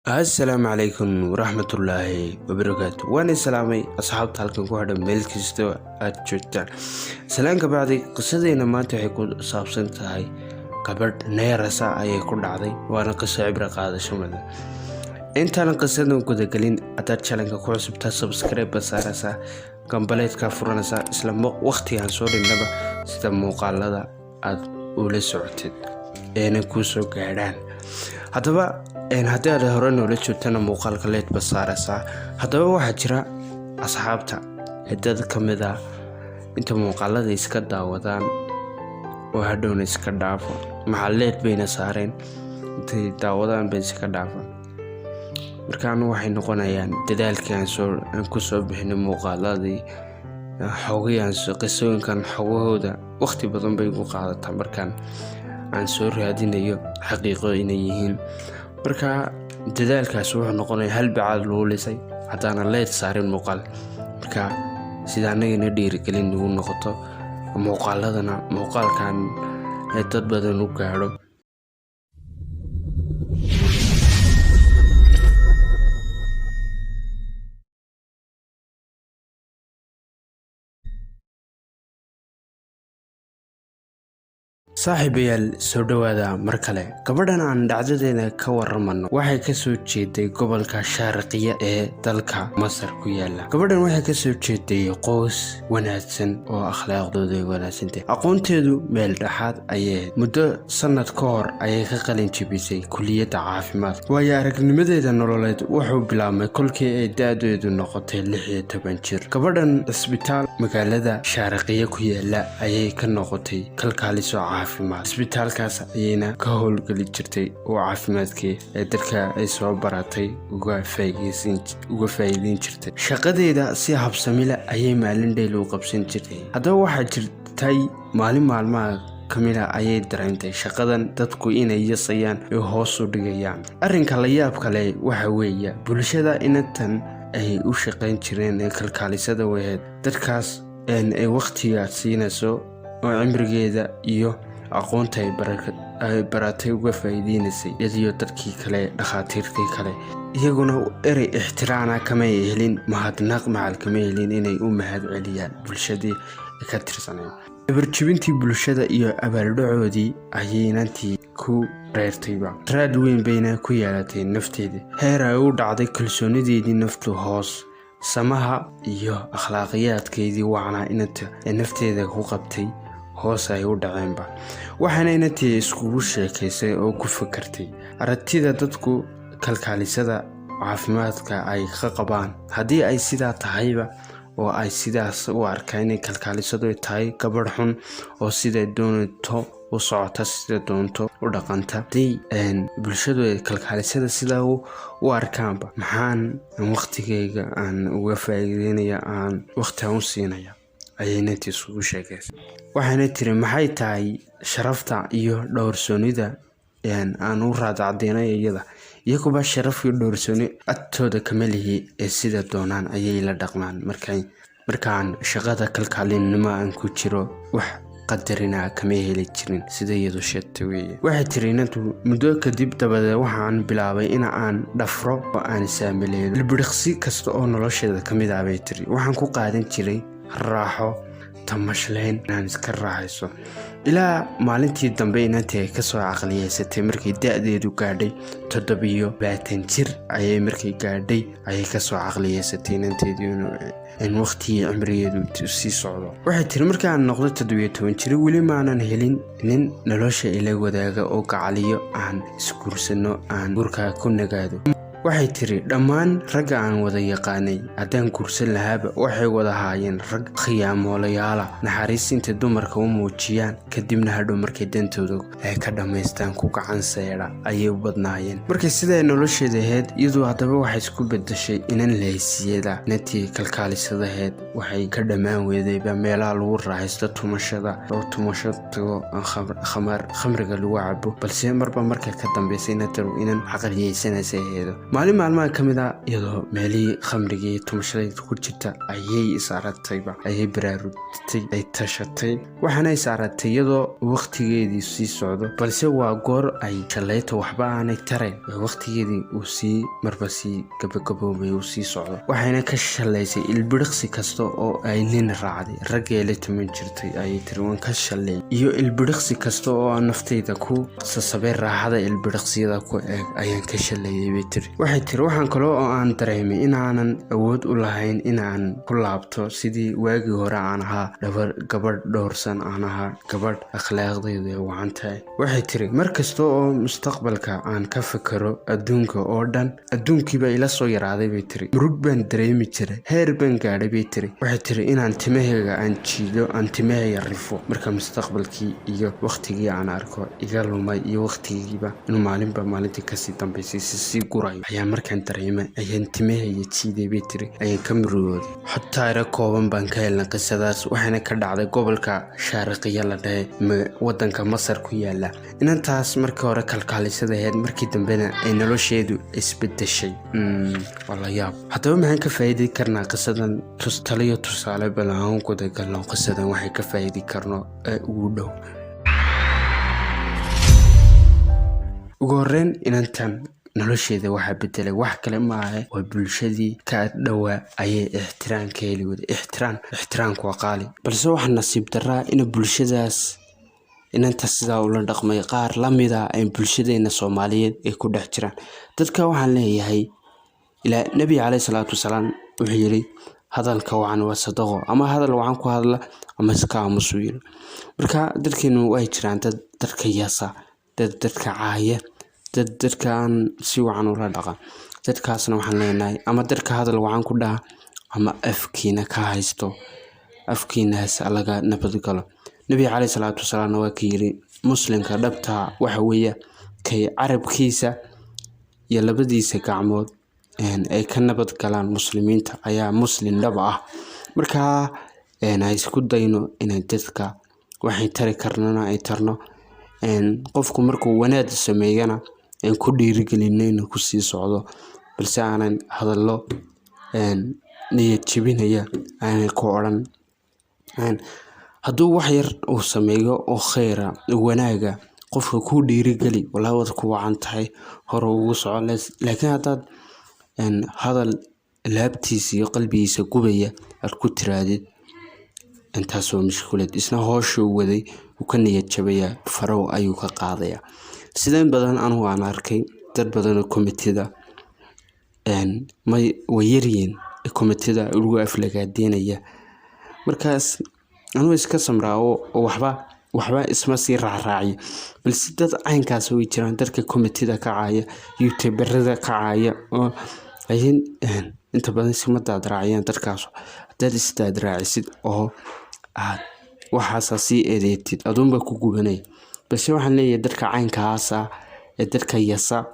السلام عليكم ورحمة الله وبركاته. وانا سلامي أصحاب تالكن كوهدا ميلكستو أتجوتان سلامك بعدي قصدينا ما تحيكو صابسن تاهي قبرد نيرسا أي كود عضي وانا قصة عبرة قادة شمال انتانا قصدنا كودا قلين أتاد شالنك كوعسب تا سبسكريب بسارسا قنباليت كافرانسا إسلام وقتي هنسول النبا سيدا موقالة أد أولي سعتد اينا كوسو قاعدان haddaba haddii aad hore noola joogtana muuqaalka leed basaaraysaa haddaba waxaa jira asxaabta dad ka mid ah inta muuqaalada iska daawadaan oo hadhowna iska dhaafo maxaa leed bayna saareen intay daawadaan bay iska dhaafo markaan waxay noqonayaan dadaalkii aan ku soo bixinay muuqaaladii xogayaan qisooyinkan xogahooda waqti badan bay ku qaadataa markaan aan soo raadinayo xaqiiqo inay yihiin marka dadaalkaas wuxuu noqonaya hal bacaad loo lisay haddaana leed saarin muuqaal marka sida anagana dhiirigelin nagu noqoto muuqaaladana muuqaalkan dad badan u gaadho saaxiibayaal soo dhawaada mar kale gabadhan aan dhacdadeena ka waramano waxay ka soo jeeday gobolka Shaarqiya ee dalka Masar ku yaala gabadhan waxay ka soo jeeday qoys wanaagsan oo akhlaaqdooda wanaagsan tahay aqoonteedu meel dhaxaad ayay muddo sanad ka hor ayay ka qalin jabisay kulliyadda caafimaad waayo aragnimadeeda nololeed wuxuu bilaabmay kolkii ay da'deedu noqotay 16 jir gabadhan isbitaal magaalada Shaarqiya ku yaala ayay ka noqotay kalkaaliso isbitaalkaas ayayna ka howlgali jirtay oo caafimaadkii ee dadka ay soo baratay uga faa'iideyn jirtay shaqadeeda si habsami leh ayay maalin dhayl u qabsan jirtay haddaba waxaa jirtay maalin maalmaha kamida ayay dareentay shaqadan dadku inay yasayaan ee hoos u dhigayaan arrinka la yaab kale waxa weeye bulshada intan ay u shaqayn jireen ee kalkaalisada waheed dadkaas ay waqtiga siinayso oo cimrigeeda iyo aqoonta ay baratay uga faa'iideysay iyadoo dadkii kale dhakhaatiirtii kale iyaguna erey ixtiraana kama helin mahadnaq macal kama helin inay u mahad celiyaan bulshadii ka tirsaneen barjibintii bulshada iyo abaaldhacoodii ayaynantii ku reertayba raad weyn bayna ku yeelatay nafteedii heer ay u dhacday kalsoonideedii naftu hoos samaha iyo akhlaaqiyaadkeedii wacnaa inanta ee nafteeda ku qabtay hoos ay u dhaceenba waxaana inantii iskugu sheekaysay oo ku fakartay aragtida dadku kalkaalisada caafimaadka ay ka qabaan haddii ay sidaa tahayba oo ay sidaas u arkaan inay kalkaalisadu tahay gabadh xun oo siday doonto u socota sida doonto u dhaqanta haddii bulshadu ay kalkaalisada sidaa u arkaanba maxaan waqtigeyga aan uga faa'iideynaya aan waqti aan u siinaya ayaynantii isugu sheekaysay waxayna tiri maxay tahay sharafta iyo dhowrsoonida aan u raadacdeynay iyaguba sharaf iyo dhowrsooni agtooda kama lihi ee sida doonaan ayay la dhaqmaan markaan shaqada kalkaalinimo aan ku jiro wax qadarina kama heli jirin sida iyadu sheegtay weeye waxay tiri inantu muddo kadib dabadeed waxaan bilaabay in aan dhafro oo aan saamileeyo ilbiriqsi kasta oo nolosheeda ka mid ah bay tiri waxaan ku qaadan jiray raaxo tamashlayn inaan iska raaxayso ilaa maalintii dambe inantii ay kasoo caqliyeysatay markay da'deedu gaadhay 27 jir ayay markay gaadhay ayay kasoo caqliyeysatay inanteedii in waqtigii cimrigeedu sii socdo waxay tiri markaan noqdo 17 jir weli maanan helin nin nolosha ila wadaaga oo gacaliyo aan isguursano aan gurka ku nagaado waxay tiri dhammaan ragga aan wada yaqaanay haddaan guursan lahaaba waxay wada haayeen rag khiyaamoolayaala naxariisinta dumarka u muujiyaan kadibna hadhow markay dantooda ay ka dhammaystaan ku gacan seedha ayay u badnaayeen markay siday nolosheeda ahayd iyadoo haddaba waxay isku bedeshay inan lahaysiyada inantii kalkaalisadaheed waxay ka dhammaan weedayba meelaha lagu raaxaysto tumashada oo tumasho tago khamriga lagu cabo balse marba markay ka dambaysay inan caqliyeysanaysa aheedo maalin maalmaha ka mid ah iyadoo meelihii khamrigii tumashadayda ku jirta ayay is aragtayba, ayay baraarugtay, ay tashatay, waxaana is aragtay iyadoo waqtigeedii sii socdo, balse waa goor ay shalayta waxba aanay tarayn, waqtigeedii uu sii marba sii gabagaboobay uu sii socdo. waxayna ka shalaysay ilbiriqsi kasta oo ay nin raacday, raggeela tuman jirtay ayay tiri waan ka shalay, iyo ilbiriqsi kasta oo aan naftayda ku sasabay raaxada ilbiriqsiyada ku eeg ayaan ka shalayay bay tiri. waxay tiri waxaan kaloo oo aan dareemay inaanan awood u lahayn inaan ku laabto sidii waagii hore aan ahaa, gabadh dhowrsan aan ahaa, gabadh akhlaaqdeedu ay wacan tahay. waxay tiri mar kasta oo mustaqbalka aan ka fakaro adduunka oo dhan, adduunkiiba ila soo yaraaday bay tiri, murug baan dareemi jiray, heer baan gaadhay bay tiri. waxay tiri inaan timahayga aan jiido, aan timahayga rifo marka mustaqbalkii iyo waqtigii aan arko iga lumay iyo waqtigiiba inuu maalinba maalintii kasii dambaysay sii gurayo ayaa markaan dareemay ayaan timahayga jiiday bay tiri, ayaan ka murugooday. xataa ira kooban baan ka helnay qisadaas, waxayna ka dhacday gobolka shaariqiya la dhahay wadanka Masar ku yaala. inantaas markii hore kalkaalisada ahayd, markii dambena ay nolosheedu isbedeshay. waa la yaab. haddaba maxaan ka faa'iidi karnaa qisadan? taliyo tusaale bal aan guda galno qisadan waxay ka faa'iidi karno ee ugu dhow. ugu horreyn inantan nolosheeda waxaa bedelay wax kale ma aha, waa bulshadii ka dhowaa ayay ixtiraam ka heli wada. ixtiraamku waa qaali, balse waxaa nasiib daraa in bulshadaas inanta sidaa ula dhaqmay qaar la mid ah ay bulshadeena Soomaaliyeed ay ku dhex jiraan. dadka waxaan leeyahay ilaa nabi calayhi salaatu wasalaam wuxuu yiri hadalka wacan waa sadaqo, ama hadal wacan ku hadla ama iska aamusu yiri. marka dadkeenu way jiraan dad dadka yaasa, dadka caaya, dadkaan si wacan ula dhaqan. dadkaasna waxaan leenahay ama dadka hadal wacan ku dhaha ama afkiina ka haysto, afkiinaas laga nabad galo. nabi calayhi salaatu wasalaam waa ka yiri muslimka dhabta waxa weeye kay carabkiisa iyo labadiisa gacmood ay ka nabad galaan muslimiinta ayaa muslim dhab ah. marka ay isku dayno inay dadka waxay tari karnana ay tarno, qofku markuu wanaag sameeyana aan ku dhiirigelinayno ku sii socdo, balse aanan hadallo niyad jebinaya aanay ku odhan. hadduu wax yar uu sameeyo oo khayra wanaaga, qofka ku dhiirigeli walaa wad ku wacan tahay hore ugu soco. laakiin haddaad hadal laabtiisa iyo qalbigiisa gubaya aad ku tiraadid, intaas waa mushkilad. isna hoosha uu waday uu ka niyad jabaya, farow ayuu ka qaadaya. sideen badan anigu aan arkay dad badan oo komitida way yaryihiin komitida ugu aflagaadeynaya. markaas anigu iska samraa oo waxba isma sii raacraaciyo, balse dad caynkaas way jiraan, dadka komitida ka caaya, youtuberada ka caaya oo ayin inta badan isma daad raaciyaan. dadkaas haddaad isdaad raacisid oo aad waxaas sii eedeetid aduunba ku gubanay. balse waxaan leeyahay dadka caynkaasa ee dadka yasa,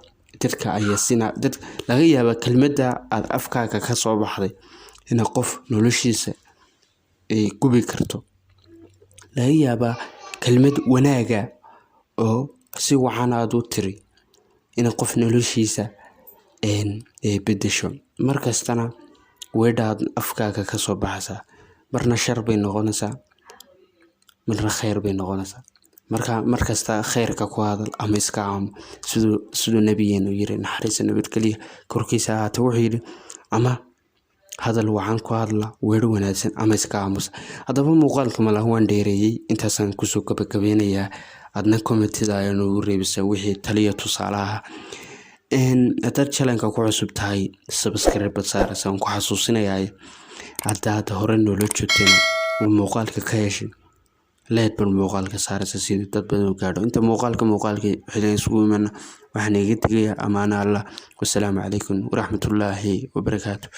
dadka ayasina, dad laga yaaba kelmadda aad afkaaga ka soo baxday in qof noloshiisa ay gubi karto. laga yaaba kelmad wanaaga oo si wacan aad u tiri in qof noloshiisa bedesho. markastana weedhaad afkaaga ka soo baxaysaa, marna shar bay noqonaysaa, marna khayr bay noqonaysaa. markasta khayrka ku hadal ama iska aamu, siduu nabigeenu yiri naxariis nabadgelyo korkiisa ahaatee. wuxuu yiri ama hadal wacan ku hadla, weer wanaagsan ama iska aamus. haddaba muuqaalka malaha waan dheereeyay, intaasaan kusoo gabagabeynayaa. adna komitida ayaan ugu reebisa wixii taliyo tusaalaha. haddaad channelka ku cusub tahay subscribe saaraysa, aan ku xasuusinayaa haddaad hore noola joogteen oo muuqaalka ka heshay leed bal muuqaalka saaraysa sidii dad badan u gaadho. inta muuqaalka xilin isugu imaana waxaan iga tegayaa amaana Allah. wassalaamu calaykum waraxmatullaahi wabarakaatuh.